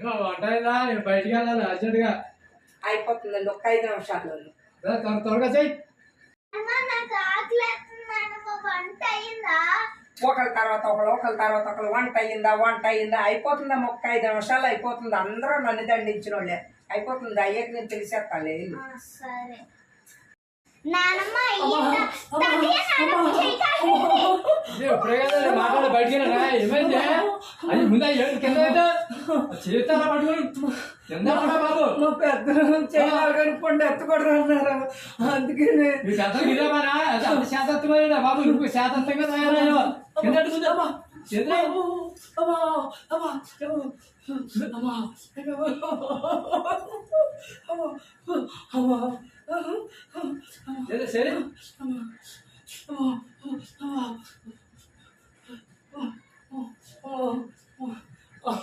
వంట అయిందా? నేను బయటికి వెళ్ళాలి అర్జెంట్గా. అయిపోతుందండి ఒక 5 నిమిషాల్లో. త్వరగా చెయ్యి. ఒకళ్ళ తర్వాత ఒకళ్ళు వంట అయ్యిందా అయిపోతుందమ్మా. ఒక 5 నిమిషాలు అయిపోతుంది. అందరూ నన్ను దండించిన వాళ్ళే. అయిపోతుంది. అయ్యాక నేను తెలిసేస్తాలే. సరే ఇప్పుడే కదా మాట్లాడే బయటికి వెళ్ళరా? ఏమైంది? అది ముందు కింద చేస్తారా పట్టుకొని కింద బాబు. మా పెద్దలు చేయాలని పండు ఎత్తకూడదు అన్నారు. అందుకే మీ పెద్దలు ఇదేమానా? అంత శాతత్వమైనా బాబు నువ్వు శాతత్వంగా తయారయ్యో. కింద ముందమ్మా సరే